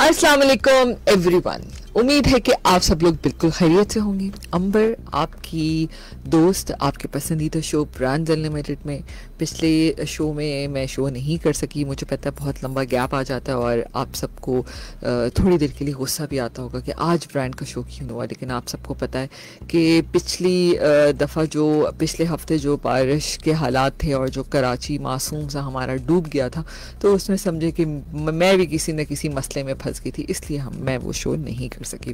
अस्सलाम वालेकुम एवरीवन। उम्मीद है कि आप सब लोग बिल्कुल खैरियत से होंगे। अंबर आपकी दोस्त आपके पसंदीदा शो ब्रांड्स अनलिमिटेड में पिछले शो में मैं शो नहीं कर सकी। मुझे पता है बहुत लंबा गैप आ जाता है और आप सबको थोड़ी देर के लिए गुस्सा भी आता होगा कि आज ब्रांड का शो क्यों हुआ। लेकिन आप सबको पता है कि पिछली दफ़ा जो पिछले हफ्ते जो बारिश के हालात थे और जो कराची मासूम सा हमारा डूब गया था, तो उसमें समझे कि मैं भी किसी न किसी मसले में फंस गई थी, इसलिए मैं वो शो नहीं कर सकी।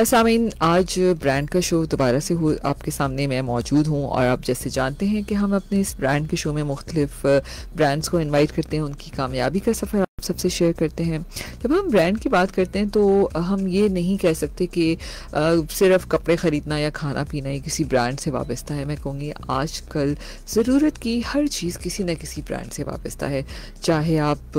सामीन, आज ब्रांड का शो दोबारा से आपके सामने मैं मौजूद हूँ और आप जैसे जानते हैं कि हम अपने इस ब्रांड के शो में मुख्तलिफ ब्रांड्स को इनवाइट करते हैं, उनकी कामयाबी का सफ़र आप सबसे शेयर करते हैं। जब हम ब्रांड की बात करते हैं तो हम ये नहीं कह सकते कि सिर्फ कपड़े ख़रीदना या खाना पीना ही किसी ब्रांड से वाबस्ता है। मैं कहूँगी आजकल ज़रूरत की हर चीज़ किसी न किसी ब्रांड से वाबस्ता है। चाहे आप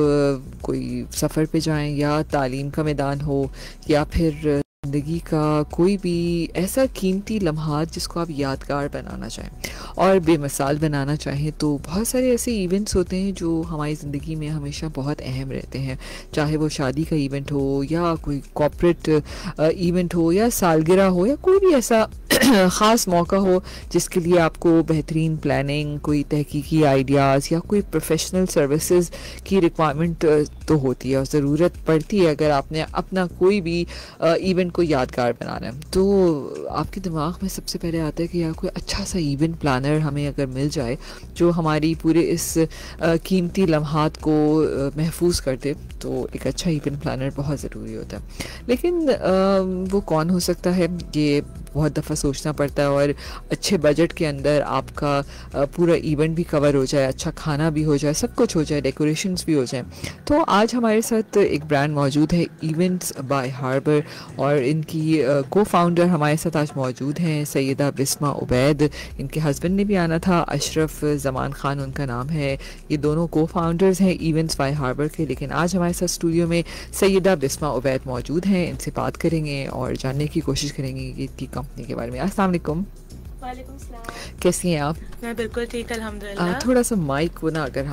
कोई सफ़र पे जाएं या तालीम का मैदान हो या फिर ज़िंदगी का कोई भी ऐसा कीमती लम्हात जिसको आप यादगार बनाना चाहें और बेमिसाल बनाना चाहें, तो बहुत सारे ऐसे इवेंट्स होते हैं जो हमारी ज़िंदगी में हमेशा बहुत अहम रहते हैं। चाहे वो शादी का इवेंट हो या कोई कॉर्पोरेट इवेंट हो या सालगिरह हो या कोई भी ऐसा ख़ास मौका हो जिसके लिए आपको बेहतरीन प्लानिंग, कोई तहकीकी आइडियाज़ या कोई प्रोफेशनल सर्विसेज की रिक्वायरमेंट तो होती है और ज़रूरत पड़ती है। अगर आपने अपना कोई भी इवेंट को यादगार बनाना है तो आपके दिमाग में सबसे पहले आता है कि यार कोई अच्छा सा इवेंट प्लानर हमें अगर मिल जाए जो हमारी पूरे इस कीमती लम्हात को महफूज कर दे, तो एक अच्छा इवेंट प्लानर बहुत ज़रूरी होता है। लेकिन वो कौन हो सकता है, ये बहुत दफ़ा सोचना पड़ता है और अच्छे बजट के अंदर आपका पूरा इवेंट भी कवर हो जाए, अच्छा खाना भी हो जाए, सब कुछ हो जाए, डेकोरेशंस भी हो जाए। तो आज हमारे साथ एक ब्रांड मौजूद है, इवेंट्स बाय हार्बर, और इनकी को फाउंडर हमारे साथ आज मौजूद हैं सैयदा बिस्मा उबैद। इनके हस्बैंड ने भी आना था, अशरफ जमान खान उनका नाम है। ये दोनों को फाउंडर्स हैं इवेंट्स बाय हार्बर के। लेकिन आज हमारे साथ स्टूडियो में सैयदा बिस्मा उबैद मौजूद हैं। इनसे बात करेंगे और जानने की कोशिश करेंगे कि इनकी कंपनी के बारे में। अस्सलाम वालेकुम। वालेकुम सलाम। कैसी हैं आप? मैं बिल्कुल ठीक, अल्हम्दुलिल्लाह। थोड़ा सा माइक को ना अगर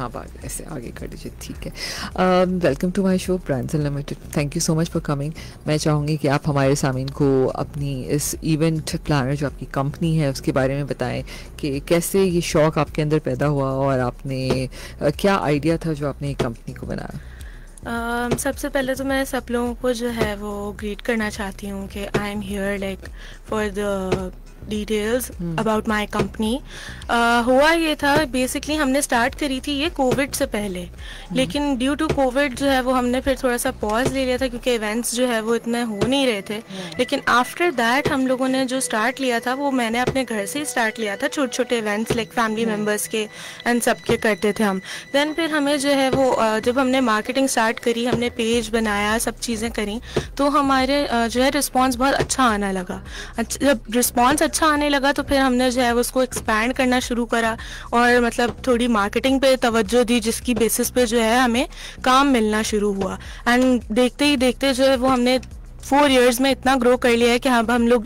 ऐसे आगे कर दीजिए, ठीक है। Welcome to my show brands unlimited. Thank you so much for coming. मैं चाहूँगी कि आप हमारे सामीन को अपनी इस इवेंट प्लानर जो आपकी कंपनी है उसके बारे में बताएं कि कैसे ये शौक़ आपके अंदर पैदा हुआ और आपने क्या आइडिया था जो आपने कंपनी को बनाया। सबसे पहले तो मैं सब लोगों को जो है वो ग्रीट करना चाहती हूँ कि I am here like for the details about my company. हुआ ये था, बेसिकली हमने स्टार्ट करी थी ये कोविड से पहले, लेकिन ड्यू टू कोविड जो है वो हमने फिर थोड़ा सा पॉज ले लिया था क्योंकि इवेंट्स जो है वो इतने हो नहीं रहे थे। लेकिन आफ्टर दैट हम लोगों ने जो स्टार्ट लिया था वो मैंने अपने घर से ही स्टार्ट लिया था, छोटे छोटे इवेंट्स लाइक फैमिली मेम्बर्स के एंड सबके करते थे हम। देन फिर हमें जो है वो जब हमने मार्केटिंग स्टार्ट करी, हमने पेज बनाया, सब चीज़ें करी, तो हमारे जो है रिस्पॉन्स बहुत अच्छा आने लगा। जब रिस्पॉन्स अच्छा आने लगा तो फिर हमने जो है उसको एक्सपैंड करना शुरू करा और मतलब थोड़ी मार्केटिंग पे तवज्जो दी, जिसकी बेसिस पे जो है हमें काम मिलना शुरू हुआ। एंड देखते ही देखते जो है वो हमने 4 years में इतना ग्रो कर लिया है कि हम लोग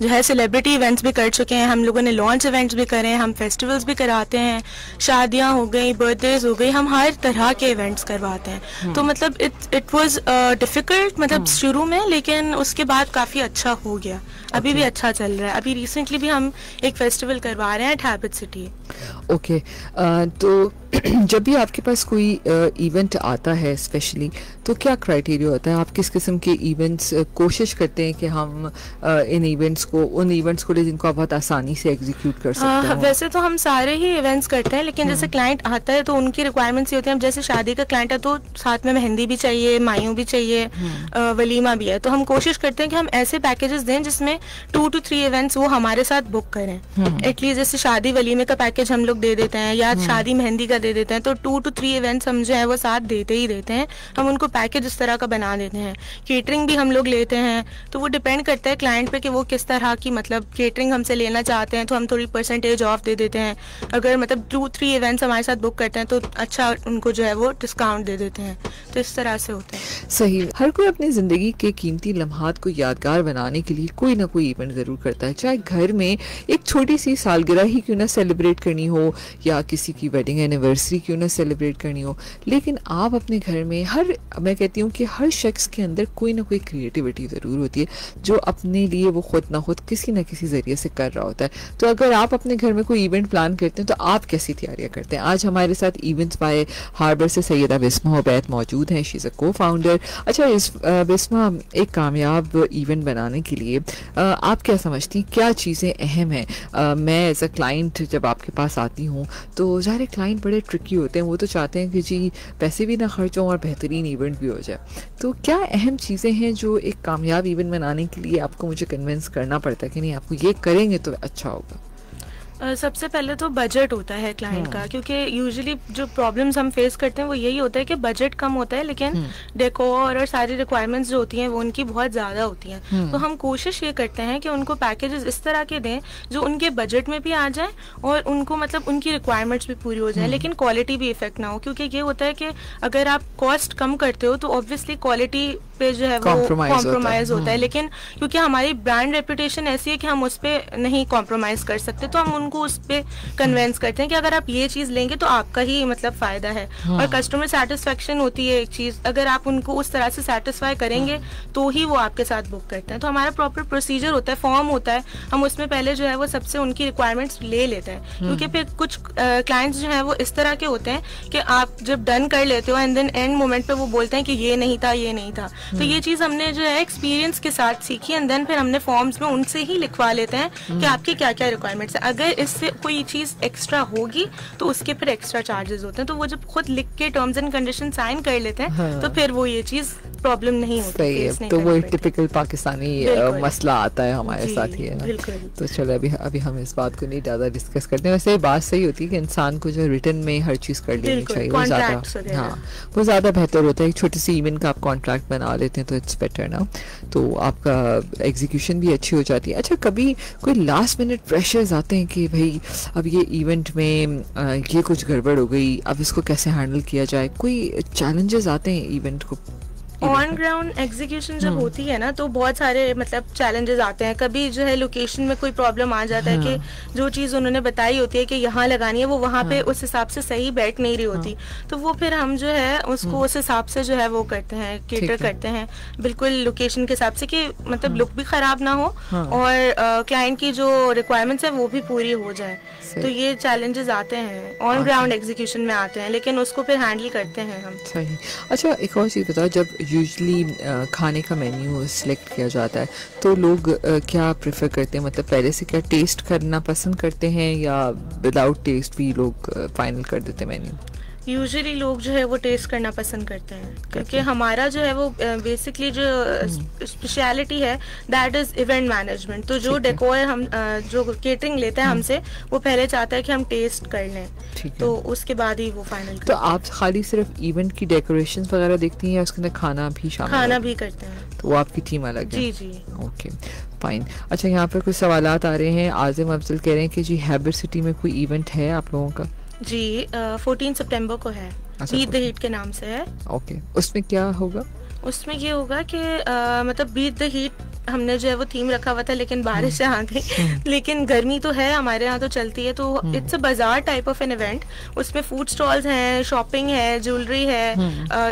जो है सेलिब्रिटी इवेंट्स भी कर चुके हैं, हम लोगों ने लॉन्च इवेंट्स भी करे हैं, हम फेस्टिवल्स भी कराते हैं, शादियां हो गई, बर्थडेज हो गई, हम हर तरह के इवेंट्स करवाते हैं। तो मतलब इट वाज डिफ़िकल्ट मतलब शुरू में, लेकिन उसके बाद काफ़ी अच्छा हो गया, अभी भी अच्छा चल रहा है। अभी रिसेंटली भी हम एक फेस्टिवल करवा रहे हैं एट हैबिट सिटी। ओके, तो जब भी आपके पास कोई इवेंट आता है स्पेशली, तो क्या क्राइटेरिया होता है? आप किस किस्म के इवेंट्स कोशिश करते हैं कि हम उन इवेंट्स को जिनको आप बहुत आसानी से एग्जीक्यूट कर सकते हैं? वैसे तो हम सारे ही इवेंट्स करते हैं, लेकिन जैसे क्लाइंट आता है तो उनकी रिक्वायरमेंट्स ये होती हैं। जैसे शादी का क्लाइंट है तो साथ में मेहंदी भी चाहिए, मायूं भी चाहिए, वलीमा भी है, तो हम कोशिश करते हैं कि हम ऐसे पैकेजेस दें जिसमें 2 to 3 इवेंट्स वो हमारे साथ बुक करें। एटलीस्ट जैसे शादी वलीमे का पैकेज हम लोग दे देते हैं या शादी मेहंदी का दे देते हैं, तो 2 to 3 इवेंट्स हम जो है वो साथ देते ही देते हैं। हम उनको पैकेज इस तरह का बना देते हैं। केटरिंग भी हम लोग लेते हैं, तो वो डिपेंड करता है क्लाइंट पे कि वो किस तरह की मतलब केटरिंग हमसे लेना चाहते हैं, तो हम थोड़ी परसेंटेज ऑफ दे देते हैं। अगर मतलब 2-3 इवेंट्स हमारे साथ बुक करते हैं तो अच्छा उनको जो है वो डिस्काउंट दे देते हैं। तो इस तरह से होता है। सही। हर कोई अपनी ज़िंदगी के कीमती लम्हात को यादगार बनाने के लिए कोई ना कोई इवेंट ज़रूर करता है, चाहे घर में एक छोटी सी सालगिरह ही क्यों ना सेलिब्रेट करनी हो या किसी की वेडिंग एनिवर्सरी एनिवर्सरी क्यों ना सेलिब्रेट करनी हो, लेकिन आप अपने घर में मैं कहती हूँ कि हर शख्स के अंदर कोई ना कोई क्रिएटिविटी ज़रूर होती है जो अपने लिए वो खुद ना खुद किसी न किसी ज़रिए से कर रहा होता है। तो अगर आप अपने घर में कोई इवेंट प्लान करते हैं तो आप कैसी तैयारियां करते हैं? आज हमारे साथ इवेंट्स बाय हार्बर से सैयदा बिस्मा उबैद मौजूद हैं। शी इज़ अ को फाउंडर। अच्छा बिस्मा, एक कामयाब इवेंट बनाने के लिए आप क्या समझती हैं, क्या चीज़ें अहम हैं? मैं एज अ क्लाइंट जब आपके पास आती हूँ तो ज़ाहिर क्लाइंट बड़े ट्रिकी होते हैं, वो तो चाहते हैं कि जी पैसे भी ना खर्च हों और बेहतरीन इवेंट भी हो जाए। तो क्या अहम चीज़ें हैं जो एक कामयाब इवेंट बनाने के लिए आपको मुझे कन्विंस करना पड़ता है कि नहीं आपको ये करेंगे तो अच्छा होगा? सबसे पहले तो बजट होता है क्लाइंट का, क्योंकि यूजुअली जो प्रॉब्लम्स हम फेस करते हैं वो यही होता है कि बजट कम होता है, लेकिन डेकोर और सारी रिक्वायरमेंट्स जो होती हैं वो उनकी बहुत ज़्यादा होती हैं। तो हम कोशिश ये करते हैं कि उनको पैकेजेस इस तरह के दें जो उनके बजट में भी आ जाए और उनको मतलब उनकी रिक्वायरमेंट्स भी पूरी हो जाए, लेकिन क्वालिटी भी इफेक्ट ना हो। क्योंकि ये होता है कि अगर आप कॉस्ट कम करते हो तो ऑब्वियसली क्वालिटी पे जो है वो कॉम्प्रोमाइज होता है, लेकिन क्योंकि हमारी ब्रांड रेपुटेशन ऐसी है कि हम उस पर नहीं कॉम्प्रोमाइज कर सकते, तो हम उनको उस पे कन्वेंस करते हैं कि अगर आप ये चीज लेंगे तो आपका ही मतलब फायदा है। और कस्टमर सेटिस्फेक्शन होती है एक चीज, अगर आप उनको उस तरह से सेटिस्फाई करेंगे तो ही वो आपके साथ बुक करते हैं। तो हमारा प्रॉपर प्रोसीजर होता है, फॉर्म होता है, हम उसमें पहले जो है वो सबसे उनकी रिक्वायरमेंट्स ले लेते हैं। क्योंकि फिर कुछ क्लाइंट्स जो है वो इस तरह के होते हैं कि आप जब डन कर लेते हो एंड देन एंड मोमेंट पे वो बोलते हैं कि ये नहीं था, ये नहीं था। तो ये चीज हमने जो है एक्सपीरियंस के साथ सीखी एंड देन फिर हमने फॉर्म्स में उनसे ही लिखवा लेते हैं कि आपकी क्या क्या रिक्वायरमेंट्स है। अगर इससे कोई चीज एक्स्ट्रा होगी तो उसके फिर एक्स्ट्रा चार्जेस होते हैं। तो वो जब खुद लिख के टर्म्स एंड कंडीशन साइन कर लेते हैं तो फिर वो ये चीज प्रॉब्लम नहीं होती। सही है, तो वो टिपिकल पाकिस्तानी मसला आता है हमारे साथ ही है ना। तो चलो अभी हम इस बात को नहीं ज़्यादा डिस्कस करते हैं। वैसे बात सही होती है कि इंसान को जो रिटर्न में हर चीज़ कर लेनी चाहिए, वो ज़्यादा वो ज़्यादा बेहतर होता है। एक छोटी सी इवेंट का आप कॉन्ट्रैक्ट बना लेते हैं तो इट्स बेटर ना, तो आपका एग्जीक्यूशन भी अच्छी हो जाती है। अच्छा, कभी कोई लास्ट मिनट प्रेशर्स आते हैं कि भाई अब ये इवेंट में ये कुछ गड़बड़ हो गई, अब इसको कैसे हैंडल किया जाए? कोई चैलेंजेस आते हैं इवेंट को? ऑन ग्राउंड एग्जीक्यूशन जब होती है ना तो बहुत सारे मतलब चैलेंजेस आते हैं। कभी जो है लोकेशन में कोई प्रॉब्लम आ जाता है कि जो चीज़ उन्होंने बताई होती है कि यहाँ लगानी है वो वहाँ पे उस हिसाब से सही बैठ नहीं रही होती, तो वो फिर हम जो है उसको उस हिसाब से जो है वो करते हैं, केटर करते हैं बिल्कुल लोकेशन के हिसाब से कि मतलब लुक भी खराब ना हो और क्लाइंट की जो रिक्वायरमेंट्स है वो भी पूरी हो जाए। तो ये चैलेंजेस आते हैं, ऑन ग्राउंड एग्जीक्यूशन में आते हैं, लेकिन उसको फिर हैंडल करते हैं हम। सही। अच्छा, एक और चीज़ बताओ, जब यूजली खाने का मेन्यू सिलेक्ट किया जाता है तो लोग क्या प्रेफर करते हैं? मतलब पहले से क्या टेस्ट करना पसंद करते हैं या विदाउट टेस्ट भी लोग फाइनल कर देते हैं मेन्यू? यूजुअली लोग जो है वो टेस्ट करना पसंद करते हैं, क्योंकि हमारा जो है वो बेसिकली जो स्पेशलिटी है दैट इज इवेंट मैनेजमेंट। तो जो डेकोर हम जो केटरिंग लेता है हमसे, वो पहले चाहता है कि हम टेस्ट कर लें, तो उसके बाद ही वो फाइनल। तो आप खाली सिर्फ इवेंट की डेकोरेशन वगैरह देखती हैं या उसके अंदर खाना भी शामिल? खाना भी करते हैं। तो वो आपकी टीम अलग है? जी जी। Okay fine. अच्छा, यहाँ पर कुछ सवालात आ रहे हैं। आजिम अफजल कह रहे हैं कि जी हैबर सिटी में कोई इवेंट है आप लोगों का? जी 14 सितंबर को है। बीट द हीट के नाम से है। ओके, उसमें क्या होगा? उसमें ये होगा कि मतलब बीट द हीट हमने जो है वो थीम रखा हुआ था, लेकिन बारिश आ गई। लेकिन गर्मी तो है हमारे यहाँ तो चलती है, तो इट्स अ बाजार टाइप ऑफ एन इवेंट। उसमें फूड स्टॉल्स हैं, शॉपिंग है, ज्वेलरी है,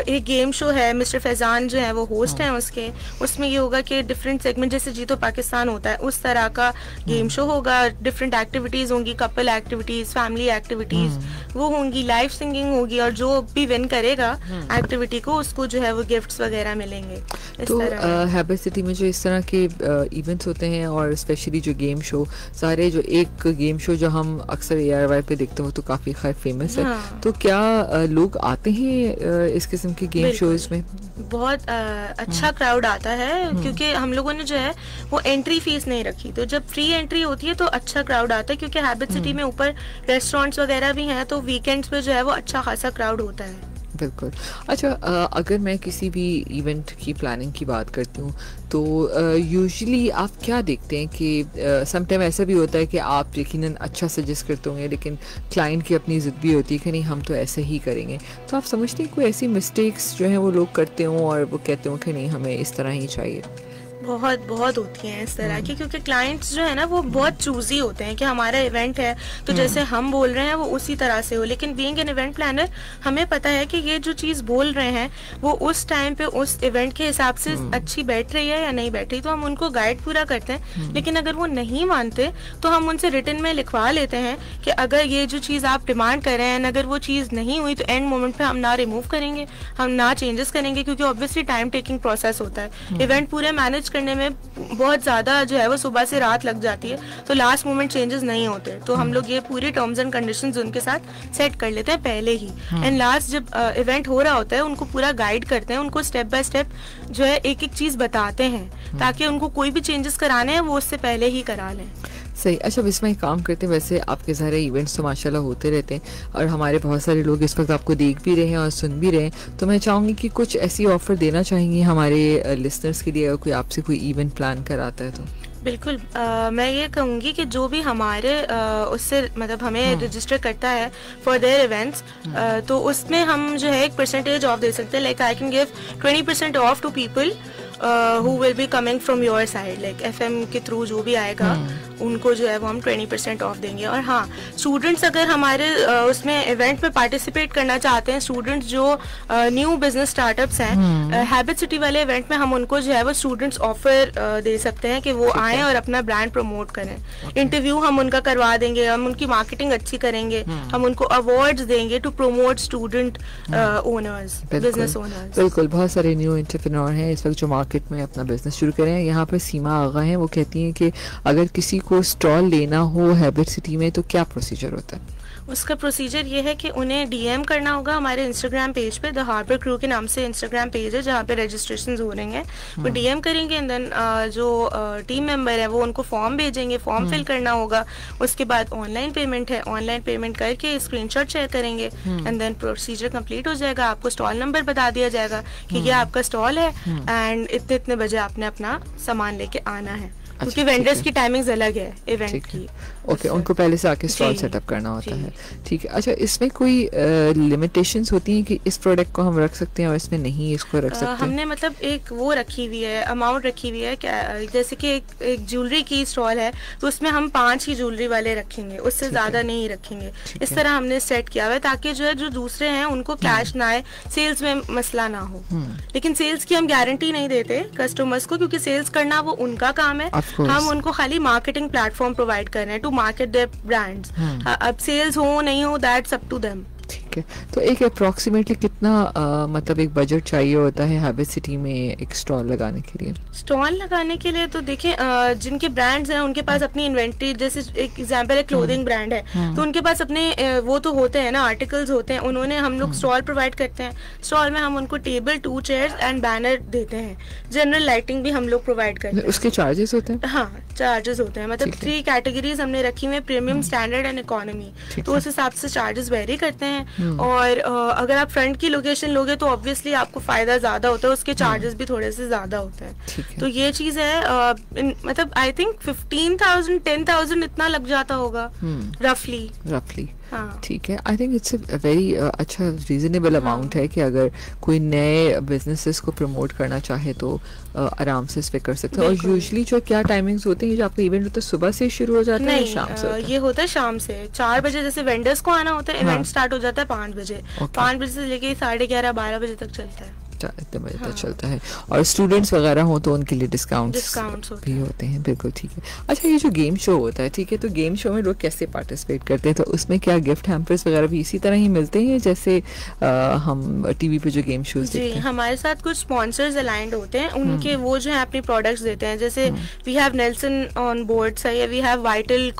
एक गेम शो है, मिस्टर फैजान जो है वो होस्ट हैं उसके। उसमें ये होगा कि डिफरेंट सेगमेंट, जैसे जीतो पाकिस्तान होता है उस तरह का गेम शो होगा। डिफरेंट एक्टिविटीज होंगी, कपल एक्टिविटीज, फैमिली एक्टिविटीज वो होंगी, लाइव सिंगिंग होगी, और जो भी विन करेगा एक्टिविटी को उसको जो है वो गिफ्ट्स वगैरह मिलेंगे। तो हैबर सिटी में जो इस तरह के इवेंट्स होते हैं और स्पेशली जो गेम शो, सारे जो एक गेम शो जो हम अक्सर ARY पे देखते हो तो काफ़ी खैर फेमस है, तो क्या लोग आते हैं इस किस्म के गेम शोज में? बहुत अच्छा क्राउड आता है, क्योंकि हम लोगों ने जो है वो एंट्री फीस नहीं रखी, तो जब फ्री एंट्री होती है तो अच्छा क्राउड आता है। क्योंकि हैबिट सिटी में ऊपर रेस्टोरेंट्स वगैरह भी हैं, तो वीकेंड्स पे जो है वो अच्छा खासा क्राउड होता है। बिल्कुल। अच्छा, अगर मैं किसी भी इवेंट की प्लानिंग की बात करती हूँ तो यूजुअली आप क्या देखते हैं कि समटाइम ऐसा भी होता है कि आप यकीनन अच्छा सजेस्ट करते होंगे, लेकिन क्लाइंट की अपनी ज़िद भी होती है कि नहीं हम तो ऐसे ही करेंगे, तो आप समझते हैं कोई ऐसी मिस्टेक्स जो हैं वो लोग करते हों और वो कहते हों कि नहीं हमें इस तरह ही चाहिए? बहुत बहुत होती हैं इस तरह की, क्योंकि क्लाइंट्स जो है ना वो बहुत चूजी होते हैं कि हमारा इवेंट है तो जैसे हम बोल रहे हैं वो उसी तरह से हो, लेकिन बीइंग एन इवेंट प्लानर हमें पता है कि ये जो चीज़ बोल रहे हैं वो उस टाइम पे उस इवेंट के हिसाब से अच्छी बैठ रही है या नहीं बैठ रही, तो हम उनको गाइड पूरा करते हैं। लेकिन अगर वो नहीं मानते तो हम उनसे रिटन में लिखवा लेते हैं कि अगर ये जो चीज़ आप डिमांड कर रहे हैं अगर वो चीज़ नहीं हुई तो एंड मोमेंट पे हम ना रिमूव करेंगे, हम ना चेंजेस करेंगे, क्योंकि ऑब्वियसली टाइम टेकिंग प्रोसेस होता है। इवेंट पूरे मैनेज करने में बहुत ज़्यादा जो है वो सुबह से रात लग जाती है, तो लास्ट मोमेंट चेंजेस नहीं होते, तो हम लोग ये पूरी टर्म्स एंड कंडीशंस उनके साथ सेट कर लेते हैं पहले ही। एंड लास्ट जब इवेंट हो रहा होता है उनको पूरा गाइड करते हैं, उनको स्टेप बाय स्टेप जो है एक एक चीज़ बताते हैं ताकि उनको कोई भी चेंजेस कराने हैं वो उससे पहले ही करा लें। सही। अच्छा, इसमें एक काम करते हैं, वैसे आपके सारे इवेंट्स तो माशाल्लाह होते रहते हैं और हमारे बहुत सारे लोग इस वक्त आपको देख भी रहे हैं और सुन भी रहे हैं, तो मैं चाहूँगी कि कुछ ऐसी ऑफ़र देना चाहेंगी हमारे लिसनर्स के लिए अगर कोई आपसे कोई इवेंट प्लान कराता है तो। बिल्कुल, मैं ये कहूँगी कि जो भी हमारे उससे मतलब हमें रजिस्टर करता है फॉर देयर इवेंट्स, तो उसमें हम जो है 1% ऑफ दे सकते हैं। Like I can give 20% off to people who will be coming from your side, like FM के थ्रू जो भी आएगा उनको जो है वो हम 20% ऑफ देंगे। और हाँ, स्टूडेंट्स अगर हमारे उसमें इवेंट में पार्टिसिपेट करना चाहते हैं, स्टूडेंट्स जो न्यू बिजनेस स्टार्टअप्स हैं, हैबिट सिटी वाले इवेंट में हम उनको जो है वो स्टूडेंट्स ऑफर दे सकते हैं कि वो आएँ और अपना ब्रांड प्रमोट करें। इंटरव्यू हम उनका करवा देंगे, हम उनकी मार्केटिंग अच्छी करेंगे, हम उनको अवार्ड्स देंगे to promote student owners, business owners. बिल्कुल, बहुत सारे न्यू एंटरप्रेन्योर हैं इस वक्त जो मार्केट में अपना बिजनेस शुरू करें। यहाँ पर सीमा आगा हैं, वो कहती हैं कि अगर किसी को स्टॉल लेना हो हैबिट सिटी में तो क्या प्रोसीजर होता है? उसका प्रोसीजर ये है कि उन्हें डीएम करना होगा हमारे इंस्टाग्राम पेज पे, द हार्बर क्रू के नाम से इंस्टाग्राम पेज है जहाँ पे रजिस्ट्रेशन हो रहे हैं। वो डीएम करेंगे एंड देन जो टीम मेंबर है वो उनको फॉर्म भेजेंगे, फॉर्म फिल करना होगा। उसके बाद ऑनलाइन पेमेंट है, ऑनलाइन पेमेंट करके स्क्रीनशॉट शेयर करेंगे एंड देन प्रोसीजर कंप्लीट हो जाएगा। आपको स्टॉल नंबर बता दिया जाएगा कि ये आपका स्टॉल है एंड इतने इतने बजे आपने अपना सामान लेके आना है, क्योंकि वेंडर्स की टाइमिंग्स अलग है इवेंट की। ओके, उनको पहले से आके स्टॉल सेटअप करना होता है। ठीक है। अच्छा, इसमें कोई लिमिटेशंस होती हैं कि इस प्रोडक्ट को हम रख सकते हैं और इसमें नहीं इसको रख सकते? हमने मतलब एक वो रखी हुई है, अमाउंट रखी हुई है, जैसे कि एक ज्वेलरी की स्टॉल है तो उसमें हम 5 ही ज्वेलरी वाले रखेंगे, उससे ज्यादा नहीं रखेंगे। इस तरह हमने सेट किया हुआ है ताकि जो है जो दूसरे हैं उनको क्लैश ना आए, सेल्स में मसला ना हो। लेकिन सेल्स की हम गारंटी नहीं देते कस्टमर्स को, क्योंकि सेल्स करना वो उनका काम है, हम उनको खाली मार्केटिंग प्लेटफॉर्म प्रोवाइड कर रहे हैं टू मार्केट देयर ब्रांड्स। अब सेल्स हो नहीं हो दैट्स अप टू देम। ठीक है। तो एक अप्रोक्सीमेटली कितना मतलब एक बजट चाहिए होता है हैबिट सिटी में एक स्टॉल लगाने के लिए? स्टॉल लगाने के लिए तो देखिए जिनके ब्रांड्स हैं उनके पास अपनी इन्वेंट्री, जैसे एक एग्जांपल है क्लोथिंग ब्रांड है तो उनके पास अपने वो तो होते हैं ना आर्टिकल्स होते हैं, उन्होंने हम लोग स्टॉल प्रोवाइड करते हैं। स्टॉल में हम उनको टेबल, 2 चेयर्स एंड बैनर देते हैं। जनरल लाइटिंग भी हम लोग प्रोवाइड करते हैं। उसके चार्जेस होते हैं? हाँ, चार्जेस होते हैं, मतलब 3 कैटेगरीज हमने रखी हुई है, प्रीमियम, स्टैंडर्ड एंड इकोनॉमी, तो उस हिसाब से चार्जेस वेरी करते हैं। और अगर आप फ्रंट की लोकेशन लोगे तो ऑब्वियसली आपको फायदा ज्यादा होता है, उसके चार्जेस भी थोड़े से ज्यादा होते हैं। तो ये चीज है, मतलब आई थिंक 15,000 10,000 इतना लग जाता होगा रफली। ठीक है। I think it's a very अच्छा रीजनेबल अमाउंट है कि अगर कोई नए बिजनेसेस को प्रमोट करना चाहे तो आराम से इस पे कर सकते हैं। और यूजुअली जो क्या टाइमिंग्स होते हैं जो आपका इवेंट होता है, सुबह से शुरू हो जाता है, शाम से? ये होता है शाम से 4 बजे, जैसे वेंडर्स को आना होता है, इवेंट स्टार्ट हो जाता है 5 बजे। 5 बजे से लेके 11:30 12 बजे तक चलता है। इतने बजे तक चलता है। और स्टूडेंट्स वगैरह हो तो उनके लिए डिस्काउंट्स भी होते हैं। बिल्कुल, ठीक है। अच्छा, ये जो गेम शो होता है, ठीक है, तो गेम शो में लोग कैसे पार्टिसिपेट करते हैं? तो उसमें क्या गिफ्ट हैम्पर्स वगैरह भी इसी तरह ही मिलते हैं जैसे हम टीवी पे जो गेम शोज देखते हैं? हमारे साथ कुछ स्पॉन्सर्स अलाइंड होते हैं, उनके वो जो है अपनी प्रोडक्ट्स देते हैं। जैसे we have Nelson on board, सही है, we have vital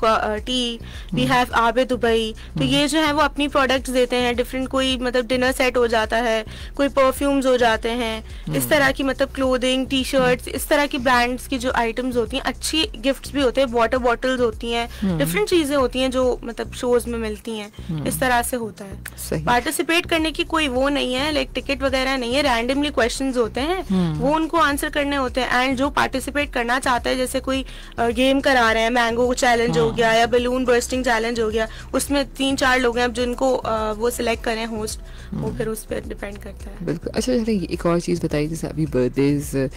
tea, we have आबे दुबई, तो ये जो है वो अपनी प्रोडक्ट्स देते हैं। डिफरेंट कोई मतलब डिनर सेट हो जाता है, कोई परफ्यूम्स हो जाते हैं, इस तरह की मतलब क्लोथिंग, टी शर्ट्स, इस तरह की ब्रांड्स की जो आइटम्स होती हैं। अच्छी गिफ्ट्स भी होते हैं, वाटर बॉटल्स होती हैं, डिफरेंट चीजें होती हैं जो मतलब शोज में मिलती हैं। इस तरह से होता है। पार्टिसिपेट करने की कोई वो नहीं है, लाइक टिकट वगैरह नहीं है, रैंडमली क्वेश्चंस होते हैं, वो उनको आंसर करने होते हैं। एंड जो पार्टिसिपेट करना चाहता है, जैसे कोई गेम करा रहे हैं, मैंगो चैलेंज हो गया या बलून बर्स्टिंग चैलेंज हो गया, उसमें 3-4 लोग हैं जिनको वो सिलेक्ट करें होस्ट, वो फिर उस पर डिपेंड करता है। बिल्कुल। अच्छा, एक और चीज़ बताई जैसे अभी बर्थडेज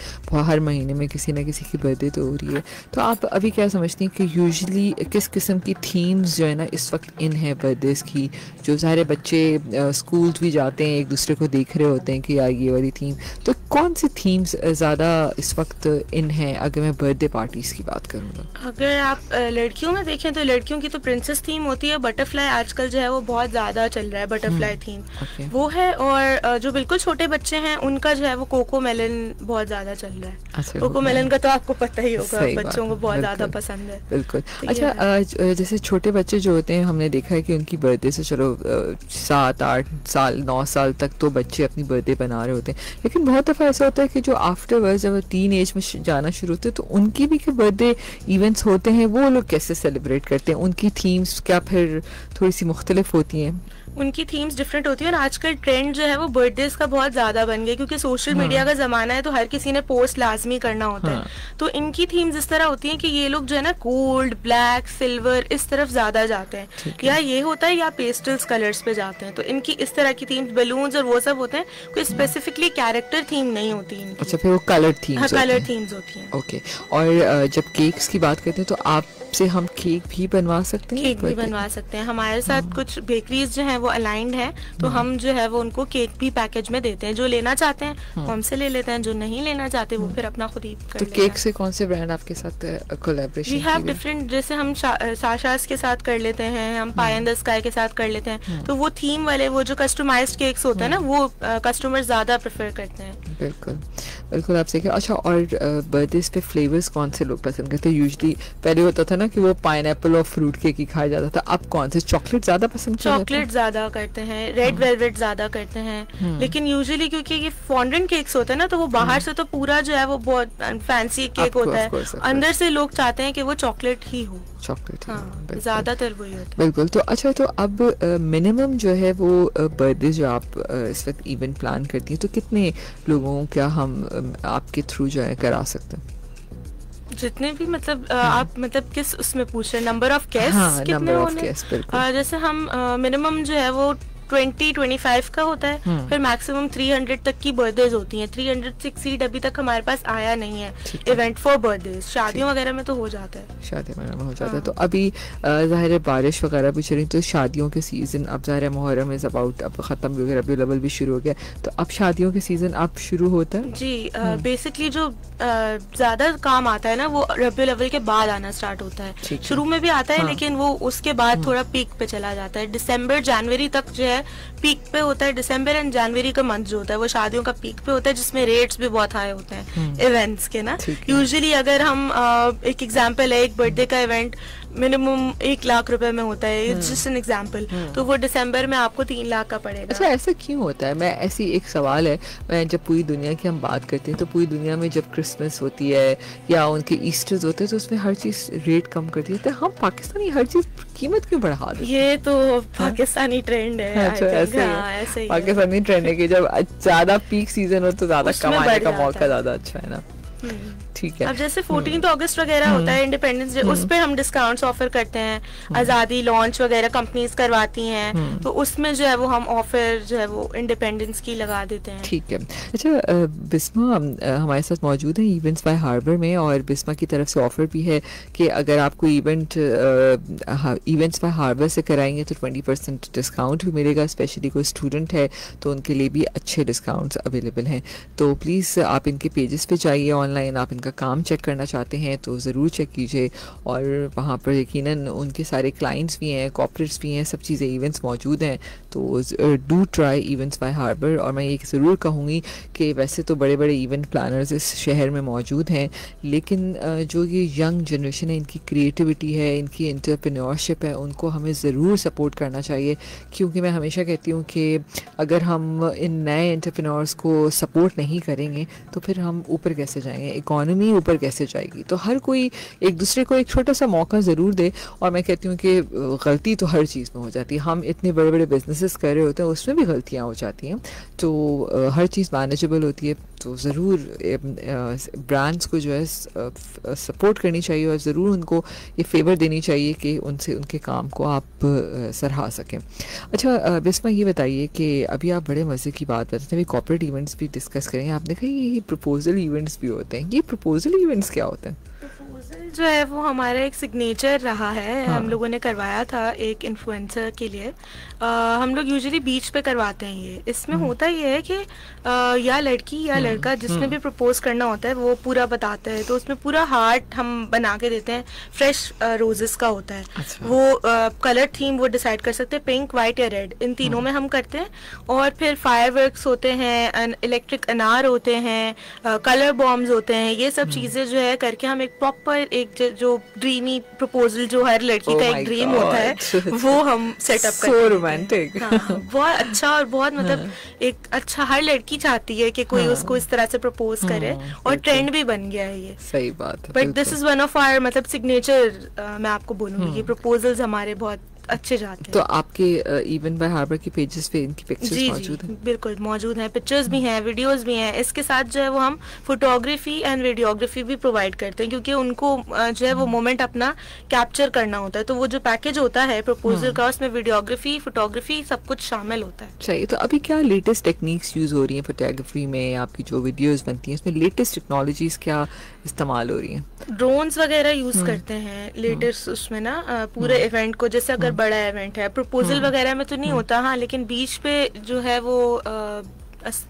हर महीने में किसी ना किसी की बर्थडे तो हो रही है, तो आप अभी क्या समझती हैं कि यूजुअली किस किस्म की थीम्स जो है ना इस वक्त इन है बर्थडेज की? जो सारे बच्चे स्कूल भी जाते हैं, एक दूसरे को देख रहे होते हैं कि यार ये वाली थीम, तो कौन सी थीम्स ज़्यादा इस वक्त इन है अगर मैं बर्थडे पार्टीज़ की बात करूँ तो? अगर आप लड़कियों में देखें तो लड़कियों की तो प्रिंसेस थीम होती है, बटरफ्लाई आजकल जो है वो बहुत ज़्यादा चल रहा है, बटरफ्लाई थीम वो है। और जो बिल्कुल छोटे बच्चे हैं उनका जो है वो कोको मेलन बहुत ज़्यादा चल रहा है। अच्छा, कोको मेलन का तो आपको पता ही होगा, बच्चों को बहुत ज़्यादा पसंद है। बिल्कुल। अच्छा, जैसे छोटे बच्चे जो होते हैं हमने देखा है कि उनकी बर्थडे से चलो 7-8 साल 9 साल तक तो बच्चे अपनी बर्थडे बना रहे होते हैं, लेकिन बहुत दफ़ा ऐसा होता है कि जो आफ्टरवर्ड्स जब टीन एज में जाना शुरू होते हैं तो उनकी भी बर्थडे इवेंट्स होते हैं, वो लोग कैसे सेलिब्रेट करते हैं? उनकी थीम्स क्या फिर थोड़ी सी मुख्तलिफ होती हैं? उनकी थीम्स डिफरेंट होती है और आजकल ट्रेंड जो है वो बर्थडेज का बहुत ज़्यादा बन गया, क्योंकि सोशल मीडिया का ज़माना है तो हर किसी ने पोस्ट लाजमी करना होता है। तो इनकी थीम्स इस तरह होती हैं कि ये लोग जो है ना गोल्ड, ब्लैक, सिल्वर इस तरफ ज़्यादा जाते हैं, या ये होता है या पेस्टल्स कलर्स पे जाते हैं। तो इनकी इस तरह की थीम्स, बलून्स और वो सब होते हैं, कोई स्पेसिफिकली कैरेक्टर थीम नहीं होती इनकी। अच्छा, फिर वो कलर थीम्स? हाँ, कलर थीम्स होती हैं। ओके। और जब केक्स की बात करते हैं तो आपसे हम केक भी बनवा सकते हैं? केक भी बनवा सकते हैं। हमारे साथ कुछ बेकरीज जो हैं वो अलाइंड है, तो हम जो है वो उनको केक भी पैकेज में देते हैं। जो लेना चाहते हैं वो हमसे ले लेते हैं, जो नहीं लेना चाहते वो फिर अपना खुद ही कर लेते हैं। तो केक से कौन से ब्रांड आपके साथ कोलैबोरेशन? वी हैव डिफरेंट, जैसे हम साशास के साथ कर लेते हैं, हम पाई इन द स्काई के साथ कर लेते हैं। तो वो थीम वाले, वो जो कस्टमाइज्ड केक्स होते हैं ना, वो कस्टमर ज्यादा प्रेफर करते हैं। बिल्कुल बिल्कुल, आपसे क्या। अच्छा, और बर्थडेज पे फ्लेवर्स कौन से लोग पसंद करते हैं? यूजुअली पहले होता था ना कि वो पाइनएप्पल और फ्रूट केक ही खाया जाता था, अब कौन से? चॉकलेट ज्यादा पसंद करते हैं? चॉकलेट ज्यादा करते हैं, रेड वेलवेट ज्यादा करते हैं। लेकिन यूजुअली क्योंकि ये फॉन्डेंट केक्स होते हैं ना, तो वो बाहर से तो पूरा जो है वो बहुत फैंसी केक होता है, अंदर से लोग चाहते हैं कि वो चॉकलेट ही हो। चॉकलेट, हाँ, ज्यादातर वही होता है। बिल्कुल। तो अच्छा, तो अब मिनिमम जो है वो बर्थडे जो आप इस वक्त इवेंट प्लान करती हैं, तो कितने लोगों क्या हम आपके थ्रू जो है करा सकते हैं? जितने भी मतलब आप मतलब किस उसमें पूछ रहे हैं, नंबर ऑफ गेस्ट कितने होने? जैसे हम मिनिमम जो है वो 20-25 का होता है, फिर मैक्सिमम 300 तक की बर्थडेज होती हैं। 300 से एक्सीड अभी तक हमारे पास आया नहीं है इवेंट फॉर बर्थडेज। शादियों वगैरह में तो हो जाता है, शादियों वगैरह में हो जाता है। तो अभी ज़ाहिर है बारिश वगैरह भी चल रही, तो शादियों के सीज़न अब ज़ाहिर है मुहर्रम इज़ अबाउट अब ख़त्म भी हो गया, रबीउल अव्वल भी शुरू हो गया, तो अब शादियों के सीज़न अब शुरू होता है जी। बेसिकली जो ज़्यादा काम आता है ना वो रबीउल अव्वल के बाद आना स्टार्ट होता है। शुरू में भी आता है, लेकिन वो उसके बाद थोड़ा पीक पे चला जाता है। दिसंबर जनवरी तक जो है पीक पे होता है। दिसंबर एंड जनवरी का मंथ जो होता है वो शादियों का पीक पे होता है, जिसमें रेट्स भी बहुत हाई होते हैं इवेंट्स के ना। यूजुअली अगर हम एक एग्जांपल है, एक बर्थडे का इवेंट मिनिमम 1 लाख रुपए में होता है, इट्स जस्ट एन एग्जांपल, तो वो दिसंबर में आपको 3 लाख का पड़ेगा। अच्छा, ऐसा क्यों होता है? मैं ऐसी एक सवाल है, मैं जब पूरी दुनिया की हम बात करते हैं तो पूरी दुनिया में जब क्रिसमस होती है या उनके ईस्टर्स होते हैं तो उसमें हर चीज़ रेट कम कर दी है, तो हम पाकिस्तानी हर चीज़ कीमत क्यों बढ़ा देते हैं? ये तो पाकिस्तानी ट्रेंड है। अच्छा, ऐसे ही पाकिस्तानी ट्रेंड है कि जब ज़्यादा पीक सीजन हो तो ज़्यादा कमाने का मौका ज़्यादा अच्छा है ना। ठीक है। अब जैसे 14 अगस्त वगैरह होता है, इंडिपेंडेंस डे, उस पे हम डिस्काउंट्स ऑफर करते हैं। आज़ादी लॉन्च वगैरह कंपनीज करवाती हैं, तो उसमें जो है वो हम ऑफर जो है वो इंडिपेंडेंस की लगा देते हैं। ठीक है। अच्छा, बिस्मा हमारे साथ मौजूद है इवेंट्स बाय हार्बर में, और बिस्मा की तरफ से ऑफर भी है कि अगर आपको इवेंट्स बाय हार्बर से कराएंगे तो 20% डिस्काउंट भी मिलेगा। स्पेशली कोई स्टूडेंट है तो उनके लिए भी अच्छे डिस्काउंट्स अवेलेबल हैं। तो प्लीज़ आप इनके पेजेस पे जाइए, ऑनलाइन आप इनका काम चेक करना चाहते हैं तो ज़रूर चेक कीजिए, और वहाँ पर यकीनन उनके सारे क्लाइंट्स भी हैं, कॉर्पोरेट्स भी हैं, सब चीज़ें इवेंट्स मौजूद हैं। तो do try events by harbour. और मैं ये ज़रूर कहूँगी कि वैसे तो बड़े बड़े इवेंट प्लानर्स इस शहर में मौजूद हैं, लेकिन जो ये यंग जनरेशन है, इनकी क्रिएटिविटी है, इनकी एंटरप्रेन्योरशिप है, उनको हमें ज़रूर सपोर्ट करना चाहिए। क्योंकि मैं हमेशा कहती हूँ कि अगर हम इन नए एंटरप्रेन्योर्स को सपोर्ट नहीं करेंगे तो फिर हम ऊपर कैसे जाएंगे, इकॉनमी ऊपर कैसे जाएगी। तो हर कोई एक दूसरे को एक छोटा सा मौका ज़रूर दे। और मैं कहती हूँ कि गलती तो हर चीज़ में हो जाती है। हम इतने बड़े बड़े बिजनेसेस ऑर्गेनाइजर्स कर रहे होते हैं उसमें भी गलतियाँ हो जाती हैं, तो हर चीज़ मैनेजेबल होती है। तो ज़रूर ब्रांड्स को जो है सपोर्ट करनी चाहिए और ज़रूर उनको ये फेवर देनी चाहिए कि उनसे उनके काम को आप सराहा सकें। अच्छा बिस्मा, ये बताइए कि अभी आप बड़े मज़े की बात बताते हैं, अभी कॉर्पोरेट इवेंट्स भी डिस्कस करेंगे। आपने कहा ये प्रपोजल इवेंट्स भी होते हैं, ये प्रपोजल इवेंट्स क्या होते हैं? प्रपोजल जो है वो हमारा एक सिग्नेचर रहा है। हाँ। हम लोगों ने करवाया था एक इन्फ्लुएंसर के लिए। हम लोग यूजुअली बीच पे करवाते हैं ये। इसमें होता ये है कि या लड़की या लड़का जिसने भी प्रपोज करना होता है वो पूरा बताता है, तो उसमें पूरा हार्ट हम बना के देते हैं, फ्रेश रोजेस का होता है। अच्छा। वो कलर थीम वो डिसाइड कर सकते हैं, पिंक, वाइट या रेड, इन तीनों में हम करते हैं। और फिर फायरवर्क्स होते हैं, इलेक्ट्रिक अनार होते हैं, कलर बॉम्ब्स होते हैं, ये सब चीजें जो है करके हम एक प्रॉपर एक जो ड्रीमी प्रपोजल जो हर लड़की Oh का my एक ड्रीम होता है God. वो हम सेटअप So करते हैं। romantic. हाँ, बहुत अच्छा और बहुत मतलब एक अच्छा, हर लड़की चाहती है कि कोई उसको इस तरह से प्रपोज करे, और ट्रेंड भी बन गया है ये। सही बात है। But this is one of our मतलब सिग्नेचर, मैं आपको बोलूंगी, ये प्रपोजल्स हमारे बहुत अच्छे जाते हैं। तो आपके इवन बाय हार्बर के पेजेस पे इनकी पिक्चर्स जी मौजूद जी हैं? बिल्कुल मौजूद हैं, पिक्चर्स भी हैं, वीडियोस भी हैं। इसके साथ जो है वो हम फोटोग्राफी एंड वीडियोग्राफी भी प्रोवाइड करते हैं, क्योंकि उनको जो है वो मोमेंट अपना कैप्चर करना होता है। तो वो जो पैकेज होता है प्रपोजल का, उसमें वीडियोग्राफी, फोटोग्राफी सब कुछ शामिल होता है। चाहिए। तो अभी क्या लेटेस्ट टेक्निक्स यूज हो रही हैं फोटोग्राफी में? आपकी जो वीडियोस बनती हैं उसमें लेटेस्ट टेक्नोलॉजीज क्या इस्तेमाल हो रही हैं? ड्रोन्स वगैरह यूज करते हैं लेटेस्ट उसमें ना, पूरे इवेंट को, जैसे अगर बड़ा इवेंट है, प्रपोजल वगैरह में तो नहीं होता, हाँ, लेकिन बीच पे जो है वो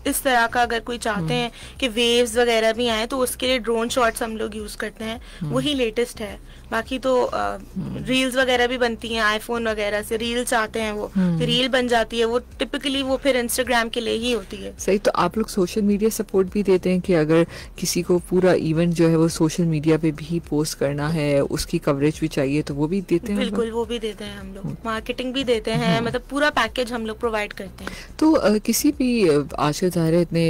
इस तरह का अगर कोई चाहते हैं कि वेव्स वगैरह भी आए, तो उसके लिए ड्रोन शॉट्स हम लोग यूज करते हैं, वही लेटेस्ट है। बाकी तो रील्स वगैरह भी बनती हैं, आईफोन वगैरह से रील्स आते हैं, वो रील बन जाती है, वो टिपिकली वो फिर इंस्टाग्राम के लिए ही होती है। सही। तो आप लोग सोशल मीडिया सपोर्ट भी देते हैं कि अगर किसी को पूरा इवेंट जो है वो सोशल मीडिया पे भी पोस्ट करना है, उसकी कवरेज भी चाहिए, तो वो भी देते हैं? बिल्कुल, वो भी देते हैं हम लोग, मार्केटिंग भी देते हैं, मतलब पूरा पैकेज हम लोग प्रोवाइड करते हैं। तो किसी भी आजकल ज़ाहिर है इतने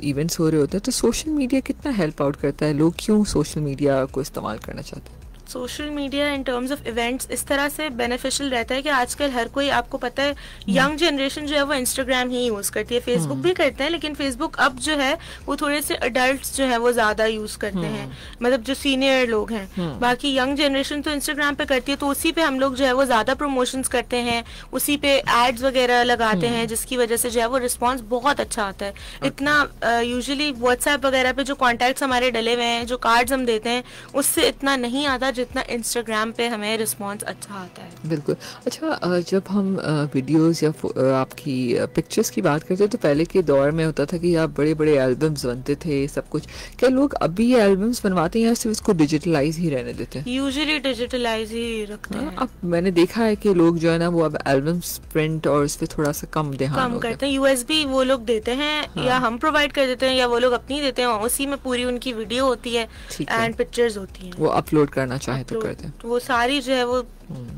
इवेंट्स हो रहे होते हैं, तो सोशल मीडिया कितना हेल्प आउट करता है? लोग क्यों सोशल मीडिया को इस्तेमाल करना चाहते हैं? Social media in terms of events इस तरह से बेनिफिशियल रहता है कि आजकल हर कोई, आपको पता है, यंग जनरेशन जो है वो इंस्टाग्राम ही यूज करती है, फेसबुक भी करते हैं, लेकिन फेसबुक अब जो है वो थोड़े से अडल्ट्स जो है वो ज्यादा यूज करते हैं, मतलब जो सीनियर लोग हैं। बाकी यंग जनरेशन तो इंस्टाग्राम पे करती है, तो उसी पे हम लोग जो है वो ज्यादा प्रमोशंस करते हैं, उसी पे एड्स वगैरह लगाते हैं, जिसकी वजह से जो है वो रिस्पॉन्स बहुत अच्छा आता है। इतना यूजुअली व्हाट्सएप वगैरह पे जो कॉन्टैक्ट्स हमारे डले हुए हैं, जो कार्ड्स हम देते हैं, उससे इतना नहीं आता जितना इंस्टाग्राम पे हमें रिस्पांस अच्छा आता है। बिल्कुल। अच्छा जब हम वीडियोस या आपकी पिक्चर्स की बात करते हैं, तो पहले के दौर में होता था कि आप बड़े बड़े एल्बम्स बनते थे, सब कुछ। क्या लोग अभी ये एल्बम्स बनवाते हैं या सिर्फ इसको डिजिटलाइज ही रहने देते हैं? यूजुअली डिजिटलाइज ही रखते हैं। अब मैंने देखा है कि लोग जो है ना वो अब एल्बम्स प्रिंट और उस पर थोड़ा सा कम ध्यान करते हैं। यूएसबी वो लोग देते हैं, या हम प्रोवाइड कर देते हैं, या वो लोग अपनी देते हैं, उसी में पूरी उनकी वीडियो होती है एंड पिक्चर्स होती हैं, वो अपलोड करना चाहे तो करते हैं। वो सारी जो है वो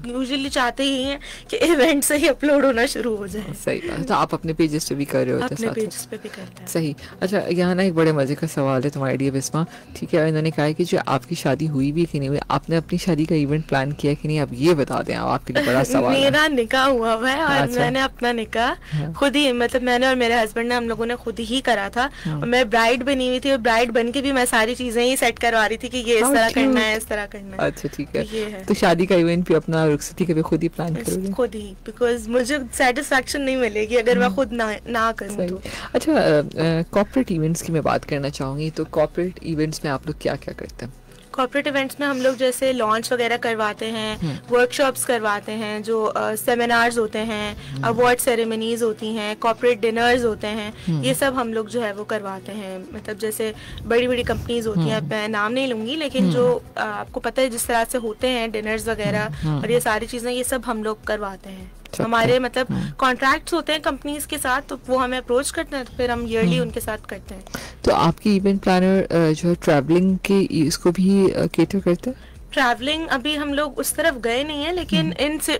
यूजुअली चाहते ही हैं कि इवेंट से ही अपलोड होना शुरू हो जाए। सही बात। तो आप अपने पेजेस पे भी कर रहे होते हैं? अपने पेजेस पे भी करते हैं। सही। अच्छा यहाँ ना एक बड़े मजे का सवाल है तुम्हारे लिए बिस्मा, ठीक है? इन्होंने कहा है कि जो आपकी शादी हुई भी कि नहीं हुई, आपने अपनी शादी का इवेंट प्लान किया कि नहीं? अब ये बता दें, आपके लिए बड़ा सवाल है। मेरा निकाह हुआ हुआ है, और मैंने अपना निकाह खुद ही, मतलब मैंने और मेरे हस्बैंड ने, हम लोगों ने खुद ही करा था, और मैं ब्राइड बनी हुई थी, और ब्राइड बन के भी मैं सारी चीजें ही सेट करवा रही थी कि ये इस तरह करना है, इस तरह करना है। अच्छा ठीक है। तो शादी का इवेंट भी अपना रुखसती के खुद ही प्लान करोगे? खुद ही, बिकॉज मुझे सेटिस्फैक्शन नहीं मिलेगी अगर मैं खुद ना करूं तो। अच्छा कॉर्पोरेट इवेंट्स की मैं बात करना चाहूंगी, तो कॉर्पोरेट इवेंट्स में आप लोग क्या क्या करते हैं? कॉर्पोरेट इवेंट्स में हम लोग जैसे लॉन्च वगैरह करवाते हैं, वर्कशॉप्स करवाते हैं, जो सेमिनार्स होते हैं, अवार्ड सेरेमनीज होती हैं, कॉर्पोरेट डिनर्स होते हैं, ये सब हम लोग जो है वो करवाते हैं। मतलब जैसे बड़ी बड़ी कंपनीज होती हैं, मैं नाम नहीं लूंगी, लेकिन जो आपको पता है जिस तरह से होते हैं डिनर्स वगैरह और ये सारी चीजें, ये सब हम लोग करवाते हैं। हमारे मतलब कॉन्ट्रैक्ट्स होते हैं कंपनीज के साथ, तो वो हमें अप्रोच करते हैं, तो फिर हम ईयरली उनके साथ करते हैं। तो आपकी इवेंट प्लानर जो है ट्रैवलिंग के इसको भी केटर करते हैं? ट्रैवलिंग अभी हम लोग उस तरफ गए नहीं है, लेकिन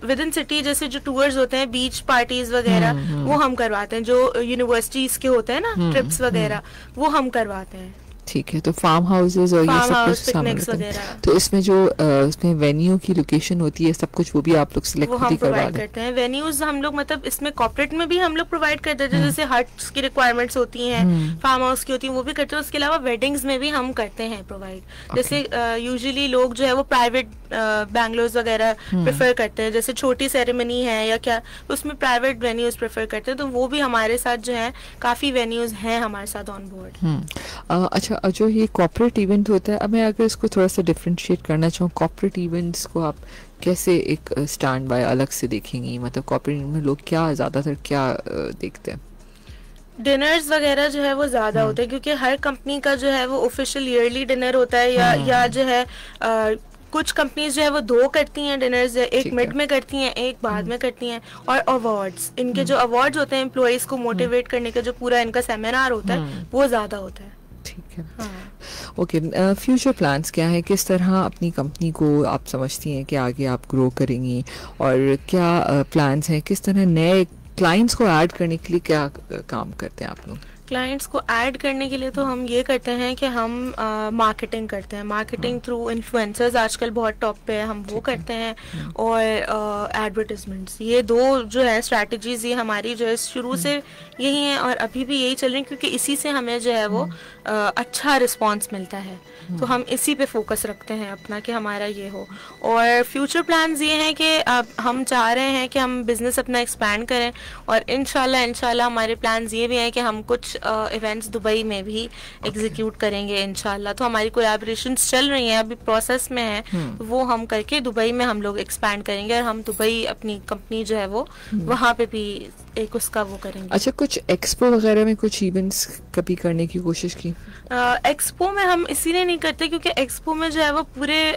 विद इन सिटी जैसे जो टूर्स होते हैं, बीच पार्टीज वगैरह, वो हम करवाते हैं। जो यूनिवर्सिटीज के होते हैं ना ट्रिप्स वगैरह, वो हम करवाते हैं। ठीक है, तो फार्म हाउसेज और ये फार्म सब कुछ हाउस, शामिल पिकनिक्स होता है। वगैरह तो इसमें जो उसमें वेन्यू की लोकेशन होती है, सब कुछ वो भी आप लोग वो सिलेक्ट हम ही करवा प्रोवाइड दें? करते हैं। वेन्यूज हम लोग मतलब इसमें कॉर्पोरेट में भी हम लोग प्रोवाइड करते हैं, जैसे हट्स की रिक्वायरमेंट्स होती हैं, फार्म हाउस की होती हैं, वो भी करते हैं। उसके अलावा वेडिंग्स में भी हम करते हैं प्रोवाइड। जैसे यूजुअली लोग जो है वो प्राइवेट बैंगलोज वगैरह प्रेफर करते हैं, जैसे छोटी सेरेमनी है या क्या, तो उसमें प्राइवेट वेन्यूज प्रेफर करते हैं, तो वो भी हमारे साथ जो है काफ़ी वेन्यूज हैं हमारे साथ ऑन बोर्ड। अच्छा, जो ये कॉर्पोरेट इवेंट होता है, अब मैं अगर इसको थोड़ा सा डिफरेंशिएट करना चाहूँ, कॉर्पोरेट इवेंट्स को आप कैसे एक स्टैंड बाय अलग से देखेंगी? मतलब कॉर्पोरेट में लोग क्या ज़्यादातर क्या देखते हैं? डिनर्स वगैरह जो है वो ज़्यादा होते हैं, क्योंकि हर कंपनी का जो है वो ऑफिशियल ईयरली डिनर होता है, या जो है कुछ कंपनीज जो है वो 2 करती हैं डिनर्स, एक मिड में करती हैं, एक बाद में करती हैं। और अवार्ड्स, इनके जो अवार्ड्स होते हैं एम्प्लॉयज़ को मोटिवेट करने का, जो पूरा इनका सेमिनार होता है वो ज़्यादा होता है। ठीक है। हाँ। ओके, फ्यूचर प्लान्स क्या है? किस तरह अपनी कंपनी को आप समझती हैं कि आगे आप ग्रो करेंगी, और क्या प्लान्स हैं? किस तरह नए क्लाइंट्स को ऐड करने के लिए क्या काम करते हैं आप लोग? क्लाइंट्स को ऐड करने के लिए तो हम ये करते हैं कि हम मार्केटिंग करते हैं, मार्केटिंग थ्रू इन्फ्लुएंसर्स आजकल बहुत टॉप पे है, हम वो करते हैं। और एडवर्टिजमेंट्स, ये 2 जो है स्ट्रैटेजीज, ये हमारी जो है शुरू से यही है और अभी भी यही चल रही है, क्योंकि इसी से हमें जो है वो अच्छा रिस्पांस मिलता है। तो हम इसी पे फोकस रखते हैं अपना, कि हमारा ये हो। और फ्यूचर प्लान्स ये हैं कि अब हम चाह रहे हैं कि हम बिजनेस अपना एक्सपैंड करें, और इंशाल्लाह हमारे प्लान्स ये भी हैं कि हम कुछ इवेंट्स दुबई में भी एग्जीक्यूट करेंगे इंशाल्लाह। तो हमारी कोलैबोरेशंस चल रही हैं, अभी प्रोसेस में है, तो वो हम करके दुबई में हम लोग एक्सपैंड करेंगे, और हम दुबई अपनी कंपनी जो है वो वहाँ पे भी एक उसका वो करेंगे। अच्छा, कुछ एक्सपो वगैरह में कुछ इवेंट्स कभी करने की कोशिश की? एक्सपो में हम इसीलिए नहीं करते क्योंकि एक्सपो में जो है वो पूरे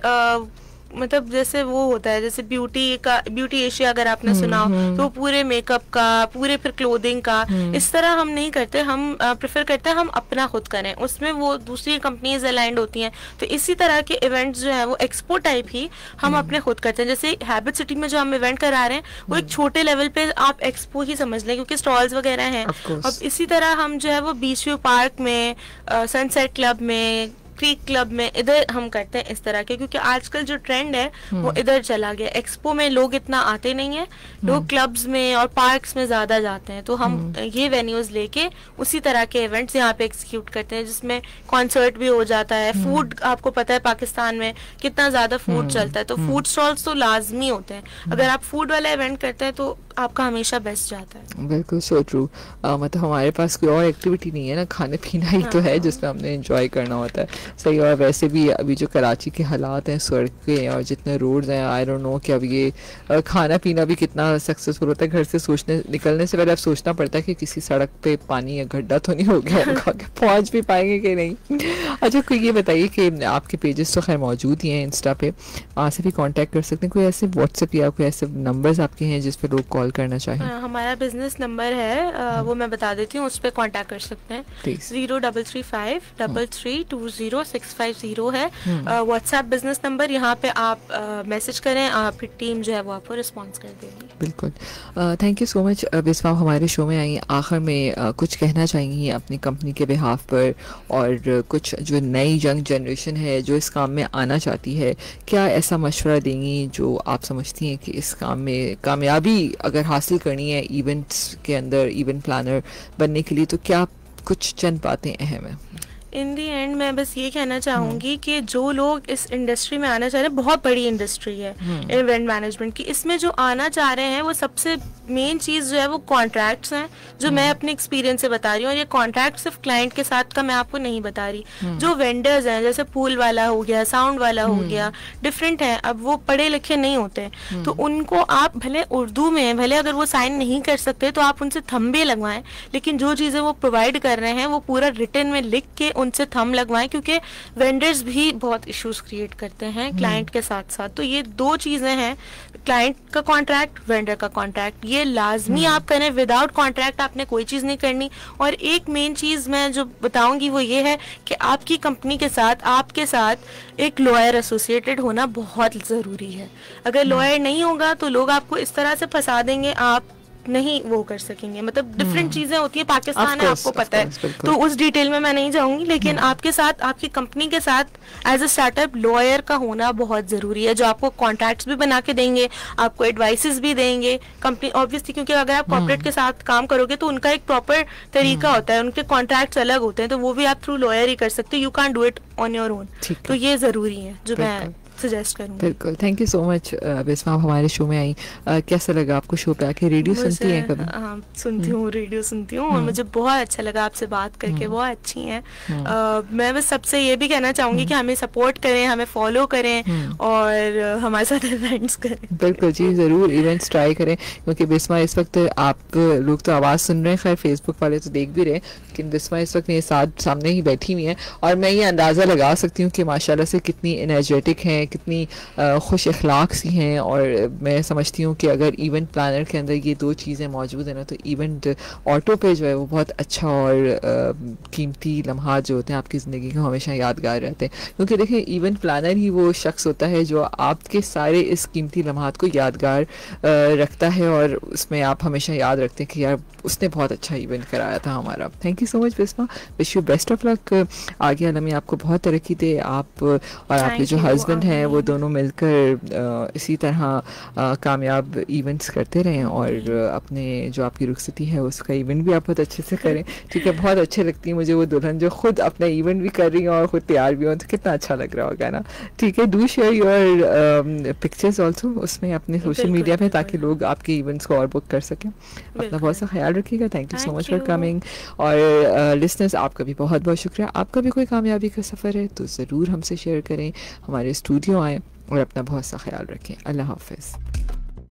मतलब जैसे वो होता है, जैसे ब्यूटी एशिया अगर आपने सुना हो, तो वो पूरे मेकअप का, पूरे फिर क्लोथिंग का, इस तरह हम नहीं करते। हम प्रेफर करते हैं हम अपना खुद करें, उसमें वो दूसरी कंपनीज अलाइंड होती हैं। तो इसी तरह के इवेंट्स जो है वो एक्सपो टाइप ही हम अपने खुद करते हैं। जैसे हैबिट सिटी में जो हम इवेंट करा रहे हैं वो एक छोटे लेवल पे आप एक्सपो ही समझ लें, क्योंकि स्टॉल्स वगैरह हैं। अब इसी तरह हम जो है वो बीच व्यू पार्क में, सनसेट क्लब में, क्रीक क्लब में, इधर हम करते हैं इस तरह के, क्योंकि आजकल जो ट्रेंड है वो इधर चला गया। एक्सपो में लोग इतना आते नहीं है, लोग क्लब्स में और पार्क्स में ज्यादा जाते हैं। तो हम ये वेन्यूज लेके उसी तरह के इवेंट्स यहाँ पे एग्जीक्यूट करते हैं, जिसमें कॉन्सर्ट भी हो जाता है। फूड, आपको पता है पाकिस्तान में कितना ज्यादा फूड चलता है, तो फूड स्टॉल्स तो लाजमी होते हैं। अगर आप फूड वाला इवेंट करते हैं तो आपका हमेशा बेस्ट जाता है। बिल्कुल, सो ट्रू। मतलब हमारे पास कोई और एक्टिविटी नहीं है ना, खाने पीना ही तो है जिसमें हमने एंजॉय करना होता है। सही। और वैसे भी अभी जो कराची के हालात हैं, सड़कें और जितने रोड्स हैं, आई डोंट नो कि अब ये खाना पीना भी कितना सक्सेसफुल होता है। घर से निकलने से पहले अब सोचना पड़ता है कि किसी सड़क पे पानी या गड्ढा तो नहीं हो गया, पहुँच भी पाएंगे कि नहीं। अच्छा, कोई ये बताइए कि आपके पेजेस तो खैर मौजूद ही हैं इंस्टा पे, वहाँ से भी कॉन्टैक्ट कर सकते हैं। कोई ऐसे व्हाट्सएप या कोई ऐसे नंबर्स आपके हैं जिस पर लोग कॉल करना चाहें? हमारा बिजनेस नंबर है, वो मैं बता देती हूँ, उस पर कॉन्टैक्ट कर सकते हैं। 0335 33206550 है व्हाट्सएप बिजनेस नंबर। यहाँ पे आप मैसेज करें, फिर टीम जो है वो आपको रिस्पॉन्स कर देगी। बिल्कुल, thank you so much Biswa, हमारे शो में आई। आखिर में कुछ कहना चाहेंगी अपनी कंपनी के बिहाफ पर, और कुछ जो नई यंग जनरेशन है जो इस काम में आना चाहती है, क्या ऐसा मशवरा देंगी जो आप समझती हैं कि इस काम में कामयाबी अगर हासिल करनी है इवेंट्स के अंदर, इवेंट प्लानर बनने के लिए, तो क्या कुछ चंद बातें अहम है? इन दी एंड मैं बस ये कहना चाहूँगी कि जो लोग इस इंडस्ट्री में आना चाह रहे हैं, बहुत बड़ी इंडस्ट्री है इवेंट मैनेजमेंट की, इसमें जो आना चाह रहे हैं वो सबसे मेन चीज़ जो है वो कॉन्ट्रैक्ट्स हैं, जो मैं अपने एक्सपीरियंस से बता रही हूँ। और ये कॉन्ट्रैक्ट सिर्फ क्लाइंट के साथ का मैं आपको नहीं बता रही, जो वेंडर्स हैं, जैसे पूल वाला हो गया, साउंड वाला हो गया, डिफरेंट है। अब वो पढ़े लिखे नहीं होते, तो उनको आप भले उर्दू में, भले अगर वो साइन नहीं कर सकते तो आप उनसे थंबे लगवाएं, लेकिन जो चीज़ें वो प्रोवाइड कर रहे हैं वो पूरा रिटन में लिख के उनसे थंब लगवाएं, क्योंकि वेंडर्स भी बहुत इश्यूज क्रिएट करते हैं क्लाइंट के साथ साथ। तो ये 2 चीज़ें हैं, क्लाइंट का कॉन्ट्रैक्ट, वेंडर का कॉन्ट्रैक्ट, ये लाजमी आप करें। विदाउट कॉन्ट्रैक्ट आपने कोई चीज़ नहीं करनी। और एक मेन चीज़ मैं जो बताऊंगी वो ये है कि आपकी कंपनी के साथ, आपके साथ एक लॉयर एसोसिएटेड होना बहुत ज़रूरी है। अगर लॉयर नहीं होगा तो लोग आपको इस तरह से फंसा देंगे, आप नहीं वो कर सकेंगे, मतलब डिफरेंट चीजें होती है, पाकिस्तान है आपको पता है, बिल्कुल। तो उस डिटेल में मैं नहीं जाऊंगी, लेकिन आपके साथ, आपकी कंपनी के साथ एज अ स्टार्टअप लॉयर का होना बहुत जरूरी है, जो आपको कॉन्टैक्ट्स भी बना के देंगे, आपको एडवाइसेस भी देंगे कंपनी, ऑब्वियसली क्योंकि अगर आप कॉर्पोरेट के साथ काम करोगे तो उनका एक प्रॉपर तरीका होता है, उनके कॉन्ट्रैक्ट्स अलग होते हैं, तो वो भी आप थ्रू लॉयर ही कर सकते हो, you can do it on your own, तो ये जरूरी है जो मैं सजेस्ट करूँगी। बिल्कुल, thank you so much Bisma, आप हमारे शो में आई। कैसा लगा आपको शो पे आके? रेडियो सुनती हैं कभी? हाँ सुनती हूँ, रेडियो सुनती हूँ, और मुझे बहुत अच्छा लगा आपसे बात करके, बहुत अच्छी हैं। मैं बस सबसे ये भी कहना चाहूँगी कि हमें सपोर्ट करें, हमें फॉलो करें और हमारे साथ इवेंट्स करें। बिल्कुल जी, ज़रूर इवेंट्स ट्राई करें, क्योंकि बिस्मा इस वक्त, आप लोग तो आवाज़ सुन रहे हैं, खैर फेसबुक वाले तो देख भी रहे हैं, लेकिन बिस्मा इस वक्त मेरे साथ सामने ही बैठी हुई हैं, और मैं ये अंदाज़ा लगा सकती हूँ कि माशाल्लाह से कितनी एनर्जेटिक हैं, कितनी खुश अखलाक सी हैं। और मैं समझती हूँ कि अगर इवेंट प्लानर के अंदर ये दो चीज़ें मौजूद हैं ना, तो इवेंट ऑटो पे जो है वो बहुत अच्छा और कीमती लम्हात जो होते हैं आपकी ज़िंदगी का हमेशा यादगार रहते हैं, क्योंकि देखें इवेंट प्लानर ही वो शख्स होता है जो आपके सारे इस कीमती लम्हात को यादगार रखता है, और उसमें आप हमेशा याद रखते हैं कि यार उसने बहुत अच्छा इवेंट कराया था हमारा। Thank you so much Bisma, wish you best of luck, आगे अल्लाह में आपको बहुत तरक्की दे, आप और आपके जो हस्बैंड हैं वो दोनों मिलकर इसी तरह कामयाब इवेंट्स करते रहें, और अपने जो आपकी रुखसती है उसका इवेंट भी आप बहुत अच्छे से करें। ठीक है, बहुत अच्छे लगती है मुझे वो दुल्हन जो खुद अपना इवेंट भी कर रही है और खुद तैयार भी हो, तो कितना अच्छा लग रहा होगा ना। ठीक है, do share your pictures also उसमें अपने सोशल मीडिया पे, ताकि लोग आपके इवेंट्स को और बुक कर सकें। अपना बहुत सा ख्याल रखिएगा, thank you so much for coming. और लिसनर्स, आपका भी बहुत बहुत शुक्रिया। आपका भी कोई कामयाबी का सफ़र है तो ज़रूर हमसे शेयर करें, हमारे स्टूडियो आएँ और अपना बहुत सा ख्याल रखें। अल्लाह हाफ़िज़।